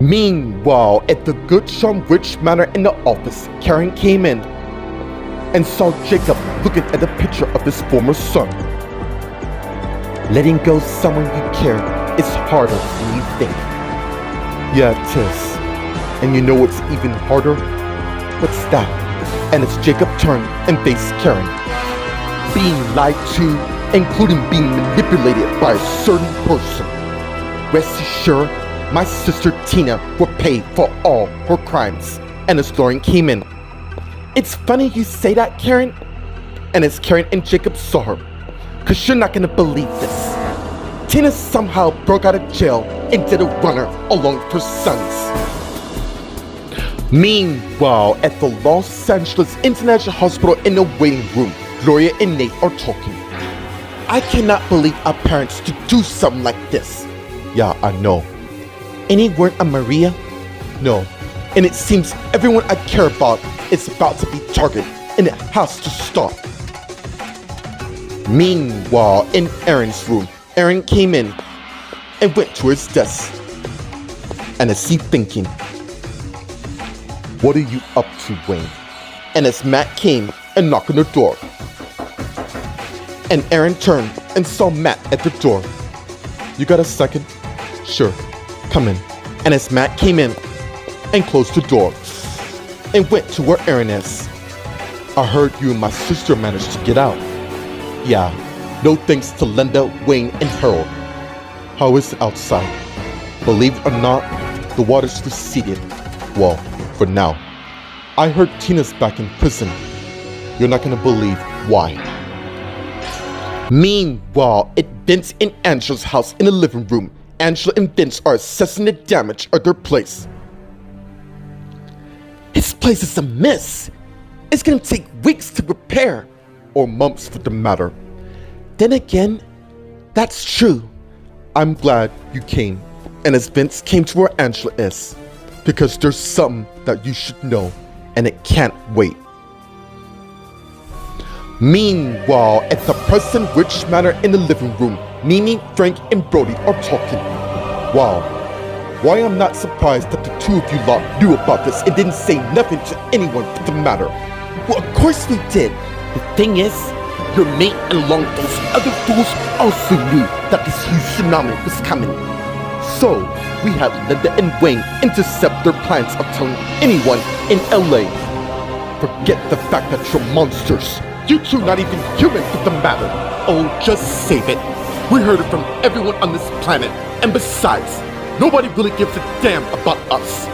Meanwhile, at the Good Sean Rich Manor in the office, Karen came in and saw Jacob looking at the picture of his former son. Letting go someone you care is harder than you think. Yeah, it is. And you know what's even harder? What's that? And it's Jacob's turn and face Karen. Being lied to, including being manipulated by a certain person. Rest assured, my sister Tina will pay for all her crimes. And as Lauren came in, it's funny you say that, Karen. And as Karen and Jacob saw her, cause you're not gonna believe this. Tina somehow broke out of jail and did a runner along with her sons. Meanwhile, at the Los Angeles International Hospital in the waiting room, Gloria and Nate are talking. I cannot believe our parents to do something like this. Yeah, I know. Any word on Maria? No. And it seems everyone I care about is about to be targeted, and it has to stop. Meanwhile, in Aaron's room, Aaron came in and went to his desk. And as he thinking, what are you up to, Wayne? And as Matt came and knocked on the door, and Aaron turned and saw Matt at the door. You got a second? Sure, come in. And as Matt came in and closed the door and went to where Aaron is, I heard you and my sister managed to get out. Yeah, no thanks to Linda, Wayne, and Harold. How is it outside? Believe it or not, the water's receded. Well, for now. I heard Tina's back in prison. You're not gonna believe why. Meanwhile, at Vince and Angela's house in the living room, Angela and Vince are assessing the damage of their place. His place is a mess. It's gonna take weeks to repair, or months for the matter. Then again, that's true. I'm glad you came. And as Vince came to where Angela is, because there's something that you should know, and it can't wait. Meanwhile, at the Preston Rich Manor in the living room, Mimi, Frank, and Brody are talking. Wow, why I'm not surprised that the two of you lot knew about this and didn't say nothing to anyone for the matter. Well, of course we did. The thing is, your mate and along with those other fools also knew that this huge tsunami was coming. So, we had Linda and Wayne intercept their plans of telling anyone in LA. Forget the fact that you're monsters. You two not even human for the matter. Oh, just save it. We heard it from everyone on this planet. And besides, nobody really gives a damn about us.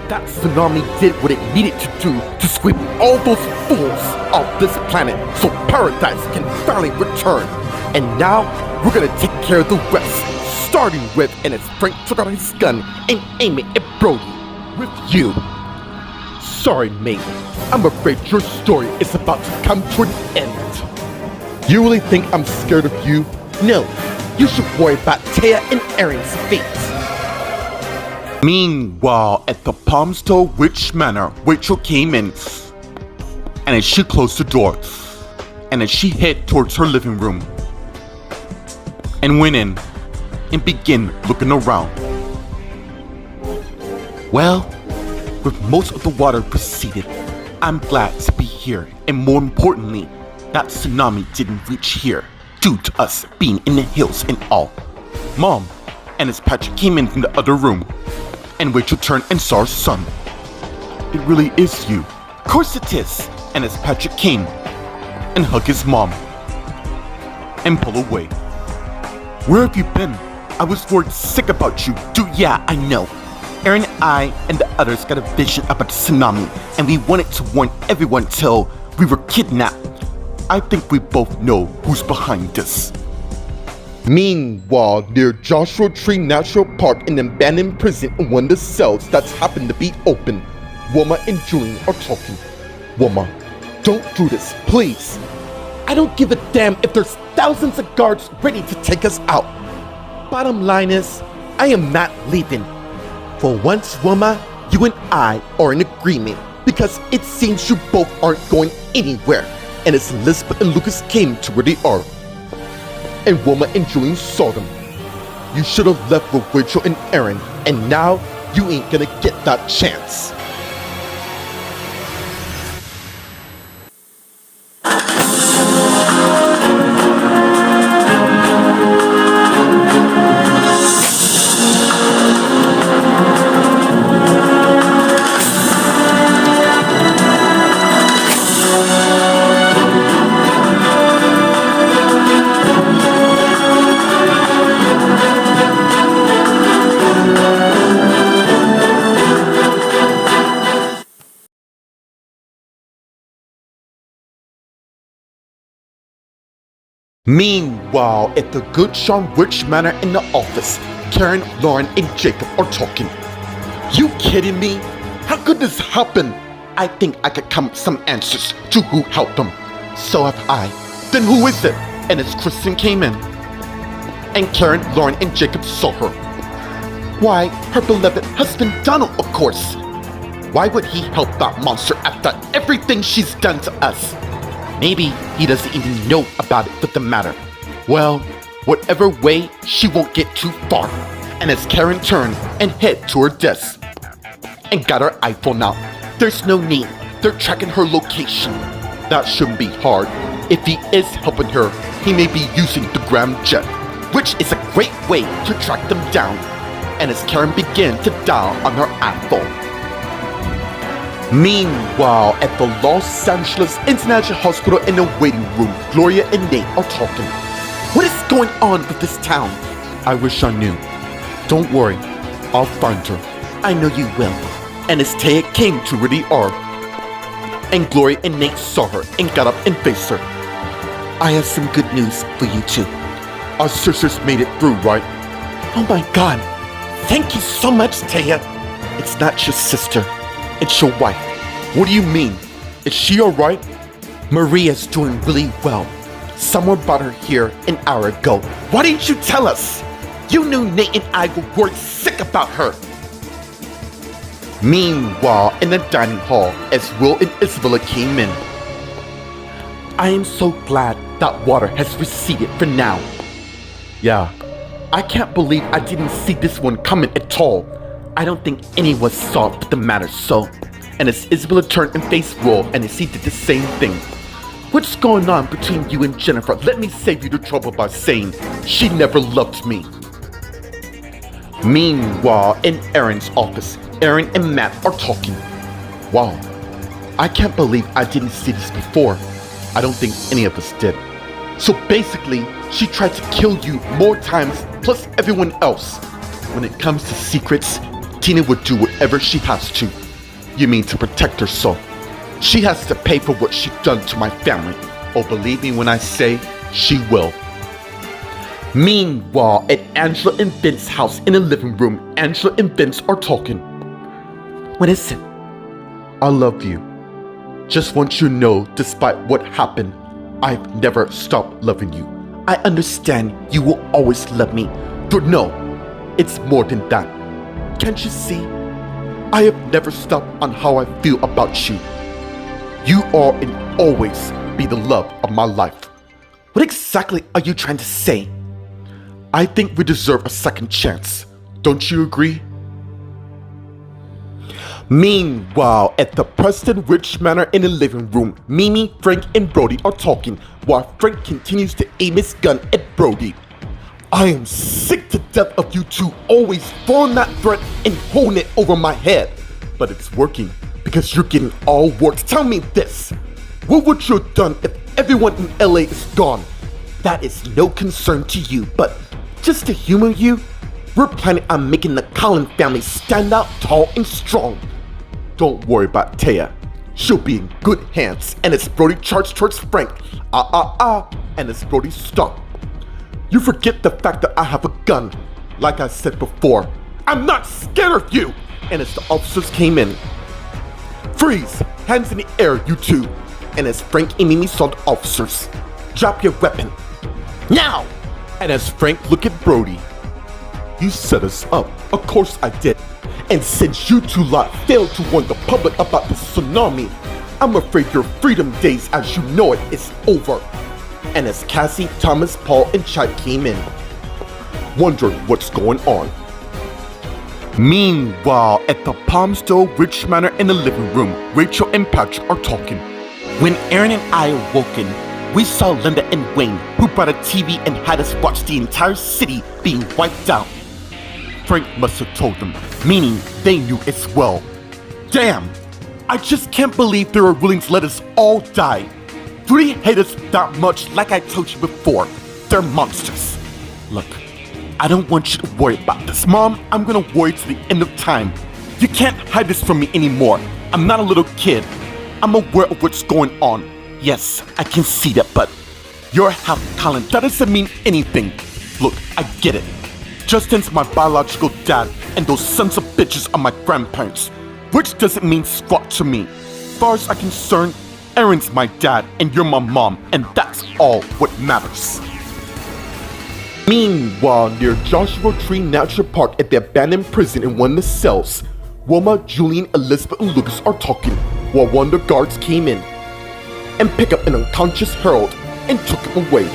That tsunami did what it needed to do to sweep all those fools off this planet so paradise can finally return. And now, we're gonna take care of the rest. Starting with, and as Frank took out his gun and aimed it at Brody, with you. Sorry, mate. I'm afraid your story is about to come to an end. You really think I'm scared of you? No. You should worry about Taya and Aaron's fate. Meanwhile, at the Palmstone Rich Manor, Rachel came in, and as she closed the door, and as she headed towards her living room, and went in, and began looking around. Well, with most of the water receded, I'm glad to be here, and more importantly, that tsunami didn't reach here due to us being in the hills and all. Mom, and as Patrick came in from the other room, and Rachel turned and saw her son. It really is you. Of course it is. And as Patrick came and hugged his mom and pulled away. Where have you been? I was worried sick about you. Yeah, I know. Aaron, I, and the others got a vision about the tsunami, and we wanted to warn everyone till we were kidnapped. I think we both know who's behind this. Meanwhile, near Joshua Tree National Park, in an abandoned prison in one of the cells that's happened to be open, Wilma and Julian are talking. Wilma, don't do this, please. I don't give a damn if there's thousands of guards ready to take us out. Bottom line is, I am not leaving. For once, Wilma, you and I are in agreement because it seems you both aren't going anywhere. And as Elizabeth and Lucas came to where they are, and Wilma and Julian saw them, you should have left with Rachel and Aaron, and now You ain't gonna get that chance. Meanwhile, at the Good Sean Rich Manor in the office, Karen, Lauren, and Jacob are talking. You kidding me? How could this happen? I think I could come up with some answers to who helped them. So have I. Then who is it? And as Kristen came in, and Karen, Lauren, and Jacob saw her. Why, her beloved husband Donald, of course. Why would he help that monster after everything she's done to us? Maybe he doesn't even know about it for the matter. Well, whatever way, she won't get too far. And as Karen turned and head to her desk and got her iPhone out, there's no need. They're tracking her location. That shouldn't be hard. If he is helping her, he may be using the Scramjet, which is a great way to track them down. And as Karen began to dial on her iPhone. Meanwhile, at the Los Angeles International Hospital in the waiting room, Gloria and Nate are talking. What is going on with this town? I wish I knew. Don't worry, I'll find her. I know you will. And as Taya came to where they are, and Gloria and Nate saw her and got up and faced her. I have some good news for you two. Our sisters made it through, right? Oh my God. Thank you so much, Taya. It's not your sister. It's your wife. What do you mean? Is she alright? Maria's doing really well. Someone brought her here an hour ago. Why didn't you tell us? You knew Nate and I were worried sick about her. Meanwhile, in the dining hall, as Will and Isabella came in. I am so glad that water has receded for now. Yeah, I can't believe I didn't see this one coming at all. I don't think anyone saw it for the matter, so. And as Isabella turned and faced Will, and as he did the same thing. What's going on between you and Jennifer? Let me save you the trouble by saying she never loved me. Meanwhile, in Aaron's office, Aaron and Matt are talking. Wow, I can't believe I didn't see this before. I don't think any of us did. So basically, she tried to kill you more times, plus everyone else. When it comes to secrets, Tina would do whatever she has to. You mean to protect herself. She has to pay for what she's done to my family. Oh, believe me when I say she will. Meanwhile, at Angela and Vince's house in the living room, Angela and Vince are talking. What is it? I love you. Just want you to know, despite what happened, I've never stopped loving you. I understand you will always love me. But no, it's more than that. Can't you see? I have never stopped on how I feel about you. You are and always be the love of my life. What exactly are you trying to say? I think we deserve a second chance. Don't you agree? Meanwhile, at the Preston Rich Manor in the living room, Mimi, Frank, and Brody are talking while Frank continues to aim his gun at Brody. I am sick to death of you two always throwing that threat and holding it over my head. But it's working because you're getting all worked. Tell me this. What would you have done if everyone in LA is gone? That is no concern to you, but just to humor you, we're planning on making the Collin family stand out tall and strong. Don't worry about Taya. She'll be in good hands. And as Brody charged towards Frank, and as Brody stopped. You forget the fact that I have a gun. Like I said before, I'm not scared of you. And as the officers came in, freeze, hands in the air, you two. And as Frank and Mimi saw the officers, drop your weapon. Now! And as Frank looked at Brody, you set us up. Of course I did. And since you two lot failed to warn the public about the tsunami, I'm afraid your freedom days as you know it is over. And as Cassie, Thomas, Paul, and Chad came in, wondering what's going on. Meanwhile, at the Palmstone Ridge Manor in the living room, Rachel and Patrick are talking. When Aaron and I awoken, we saw Linda and Wayne, who brought a TV and had us watch the entire city being wiped out. Frank must have told them, meaning they knew as well. Damn! I just can't believe they were willing to let us all die. Do they hate us that much? Like I told you before, they're monsters. Look, I don't want you to worry about this. Mom, I'm gonna worry to the end of time. You can't hide this from me anymore. I'm not a little kid. I'm aware of what's going on. Yes, I can see that, but you're half Colin. That doesn't mean anything. Look, I get it. Justin's my biological dad, and those sons of bitches are my grandparents, which doesn't mean squat to me. As far as I'm concerned, Aaron's my dad, and you're my mom, and that's all what matters. Meanwhile, near Joshua Tree National Park at the abandoned prison in one of the cells, Wilma, Julian, Elizabeth, and Lucas are talking while one of the guards came in and picked up an unconscious Harold and took him away.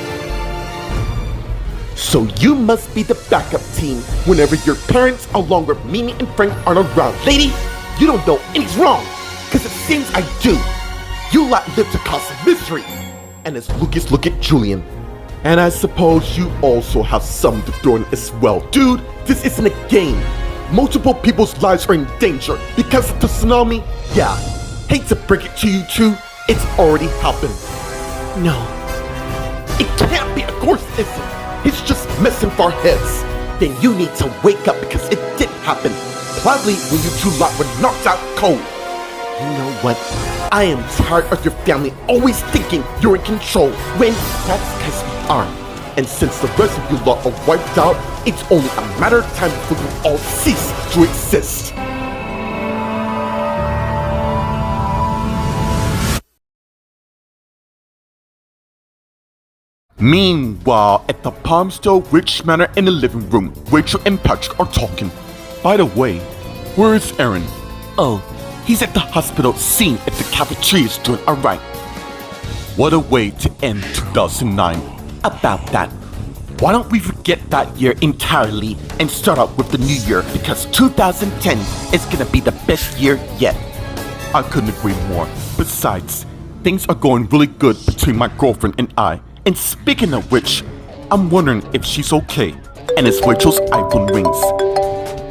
So you must be the backup team whenever your parents, along with Mimi and Frank, aren't around. Lady, you don't know anything's wrong, because it seems I do. You lot live to cause misery. And as Lucas look at Julian, and I suppose you also have some to throw in as well. Dude, this isn't a game. Multiple people's lives are in danger because of the tsunami. Yeah, hate to break it to you two, it's already happened. No, it can't be. Of course it isn't. It's just messing with our heads. Then you need to wake up because it did happen. Probably when you two lot were knocked out cold. You know what? I am tired of your family always thinking you're in control when that's because we aren't. And since the rest of you lot are wiped out, it's only a matter of time before you all cease to exist. Meanwhile, at the Palmstone Ridge Manor in the living room, Rachel and Patrick are talking. By the way, where is Aaron? Oh, he's at the hospital seeing if the cafeteria is doing alright. What a way to end 2009. About that, why don't we forget that year entirely and start out with the new year, because 2010 is gonna be the best year yet. I couldn't agree more. Besides, things are going really good between my girlfriend and I. And speaking of which, I'm wondering if she's okay. And as Rachel's iPhone rings.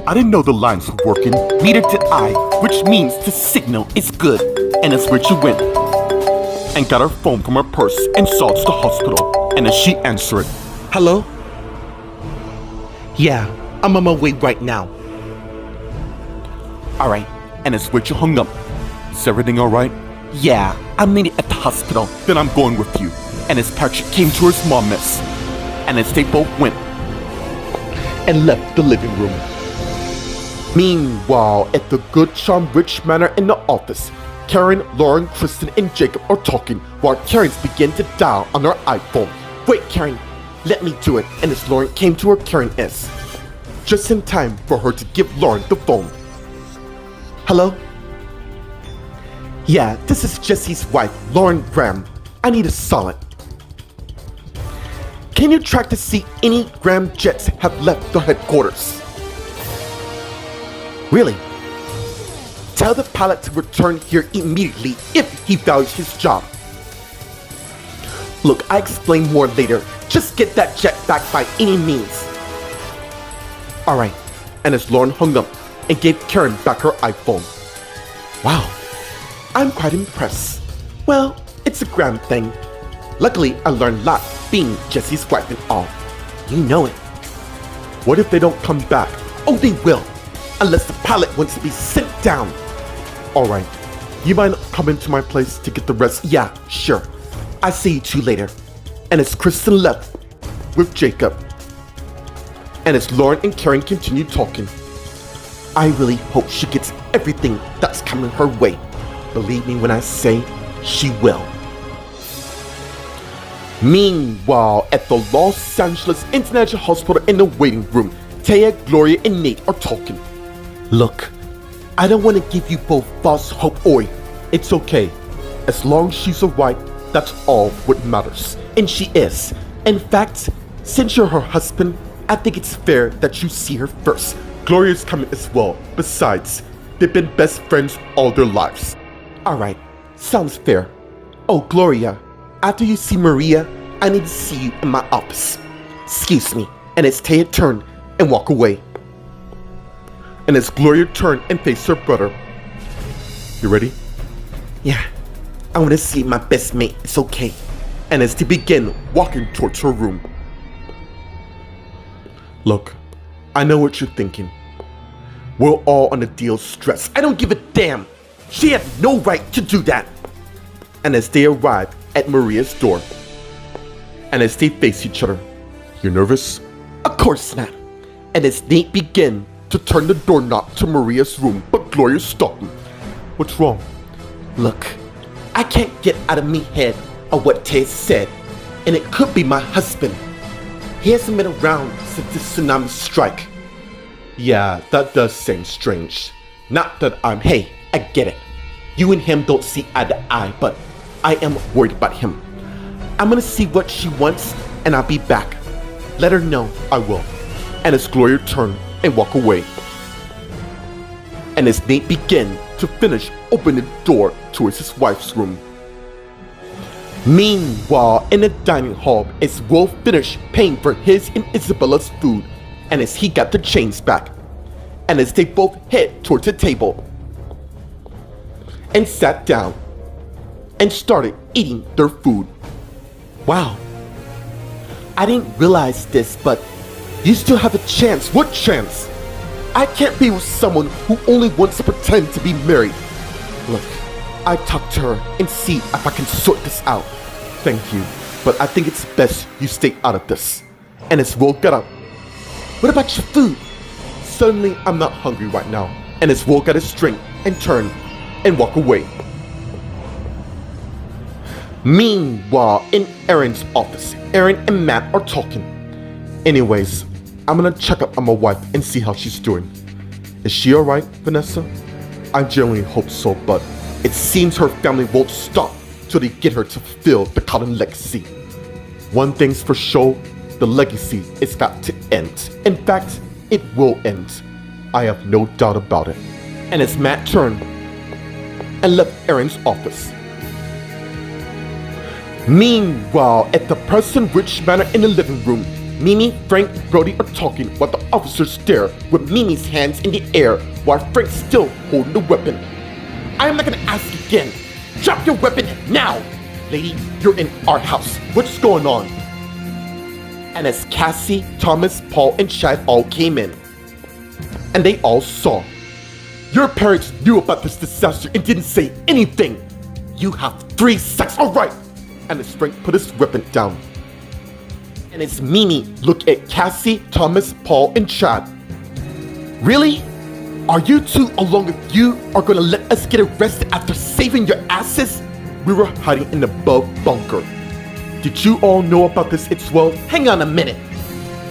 I didn't know the lines were working, neither did I, which means the signal is good. And as Rachel went and got her phone from her purse and saw it's the hospital. And as she answered, hello? Yeah, I'm on my way right now. Alright, and as Rachel hung up, is everything alright? Yeah, I'm needed at the hospital. Then I'm going with you. And as Patrick came to her small mess, and as they both went and left the living room. Meanwhile, at the Good Charm Ridge Manor in the office, Karen, Lauren, Kristen, and Jacob are talking while Karen's begin to dial on her iPhone. Wait, Karen, let me do it. And as Lauren came to her, Karen is just in time for her to give Lauren the phone. Hello? Yeah, this is Jesse's wife, Lauren Graham. I need a solid. Can you track to see any Graham jets have left their headquarters? Really? Tell the pilot to return here immediately if he values his job. Look, I explain more later. Just get that jet back by any means. Alright, and as Lauren hung up and gave Karen back her iPhone. Wow, I'm quite impressed. Well, it's a Graham thing. Luckily, I learned a lot being Jesse's wife and all. You know it. What if they don't come back? Oh, they will. Unless the pilot wants to be sent down. Alright, you mind coming to my place to get the rest? Yeah, sure. I'll see you two later. And as Kristen left with Jacob, and as Lauren and Karen continued talking, I really hope she gets everything that's coming her way. Believe me when I say she will. Meanwhile, at the Los Angeles International Hospital in the waiting room, Taya, Gloria, and Nate are talking. Look, I don't want to give you both false hope, Oi. It's okay. As long as she's alright, that's all what matters. And she is. In fact, since you're her husband, I think it's fair that you see her first Gloria's coming as well. Besides, they've been best friends all their lives. Alright, sounds fair. Oh, Gloria, after you see Maria, I need to see you in my office. Excuse me. And as Taya turned and walked away. And as Gloria turned and faced her brother. You ready? Yeah, I want to see my best mate. It's okay. And as they begin walking towards her room. Look, I know what you're thinking. We're all on a deal stress. I don't give a damn. She had no right to do that. And as they arrive at Maria's door. And as they face each other. You're nervous? Of course not. And as Nate began to turn the doorknob to Maria's room, but Gloria stopped him. What's wrong? Look, I can't get out of me head of what Tay said, and it could be my husband. He hasn't been around since the tsunami strike. Yeah, that does seem strange. Not that hey, I get it. You and him don't see eye to eye, but I am worried about him. I'm gonna see what she wants, and I'll be back. Let her know. I will. And as Gloria turned and walked away. And as Nate began to finish opening the door towards his wife's room. Meanwhile, in the dining hall, as Will finished paying for his and Isabella's food, and as he got the change back, and as they both head towards the table, and sat down, and started eating their food. Wow. I didn't realize this, but you still have a chance. What chance? I can't be with someone who only wants to pretend to be married. Look, I talked to her and see if I can sort this out. Thank you, but I think it's best you stay out of this. And as Will got up, what about your food? Suddenly, I'm not hungry right now. And as Will got his drink and turned and walked away. Meanwhile, in Erin's office, Erin and Matt are talking. Anyways, I'm gonna check up on my wife and see how she's doing. Is she alright, Vanessa? I genuinely hope so, but it seems her family won't stop till they get her to fulfill the Cullen legacy. One thing's for sure, the legacy is got to end. In fact, it will end. I have no doubt about it. And as Matt turned and left Erin's office. Meanwhile, at the Preston Ridge Manor in the living room, Mimi, Frank, and Brody are talking while the officers stare with Mimi's hands in the air while Frank's still holding the weapon. I am not gonna ask again. Drop your weapon now! Lady, you're in our house. What's going on? And as Cassie, Thomas, Paul, and Chad all came in, and they all saw. Your parents knew about this disaster and didn't say anything. You have 3 seconds, alright! And as Frank put his weapon down. And as Mimi looked at Cassie, Thomas, Paul, and Chad. Really? Are you two, along with you, are gonna let us get arrested after saving your asses? We were hiding in the above bunker. Did you all know about this as well? Hang on a minute.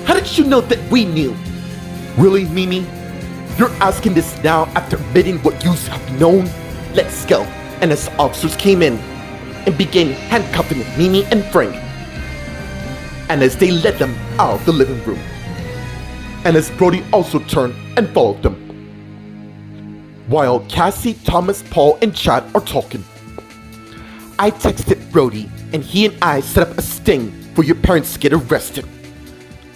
How did you know that we knew? Really, Mimi? You're asking this now after admitting what you have known? Let's go. And as officers came in and began handcuffing Mimi and Frank. And as they led them out of the living room. And as Brody also turned and followed them. While Cassie, Thomas, Paul, and Chad are talking. I texted Brody and he and I set up a sting for your parents to get arrested.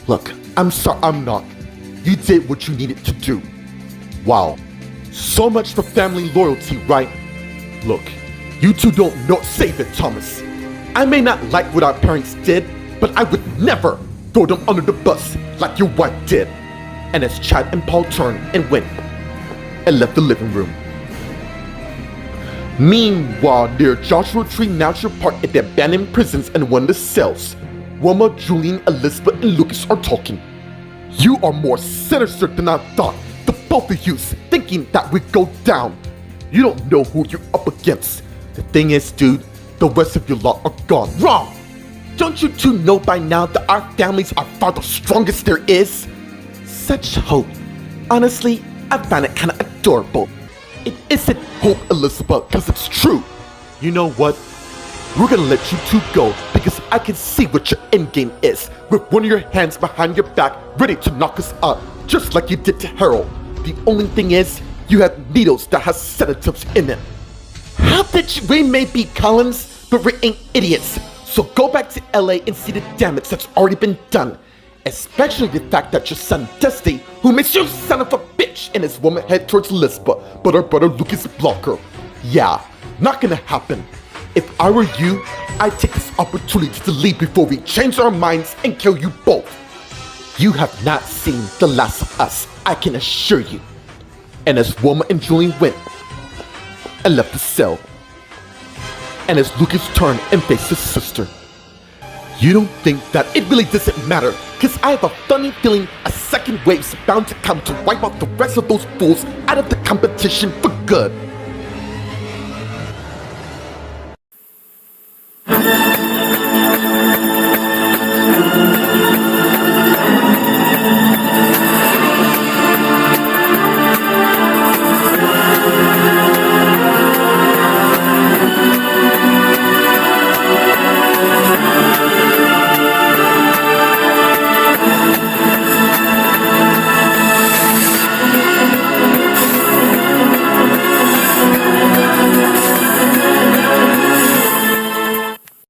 Look, I'm sorry I'm not. You did what you needed to do. Wow. So much for family loyalty, right? Look, you two don't know. Save it, Thomas. I may not like what our parents did, but I would never throw them under the bus like your wife did. And as Chad and Paul turned and went and left the living room. Meanwhile, near Joshua Tree National Park at the abandoned prisons and one of the cells, Wilma, Julian, Elizabeth, and Lucas are talking. You are more sinister than I thought. The both of you thinking that we'd go down. You don't know who you're up against. The thing is, dude, the rest of your lot are gone. Wrong! Don't you two know by now that our families are far the strongest there is? Such hope. Honestly, I find it kinda adorable. It isn't hope, Elizabeth, because it's true. You know what? We're gonna let you two go because I can see what your endgame is. With one of your hands behind your back, ready to knock us out, just like you did to Harold. The only thing is, you had needles that has sedatives in them. How did we may be Collins, but we ain't idiots. So go back to LA and see the damage that's already been done. Especially the fact that your son Dusty, who makes you son of a bitch, and his woman head towards Lisbon, but her brother Lucas blocked her. Yeah, not gonna happen. If I were you, I'd take this opportunity to leave before we change our minds and kill you both. You have not seen the last of us, I can assure you. And as Wilma and Julian went and left the cell, and as Lucas turned and faced his sister, you don't think that it really doesn't matter, cause I have a funny feeling a second wave's bound to come to wipe out the rest of those fools out of the competition for good.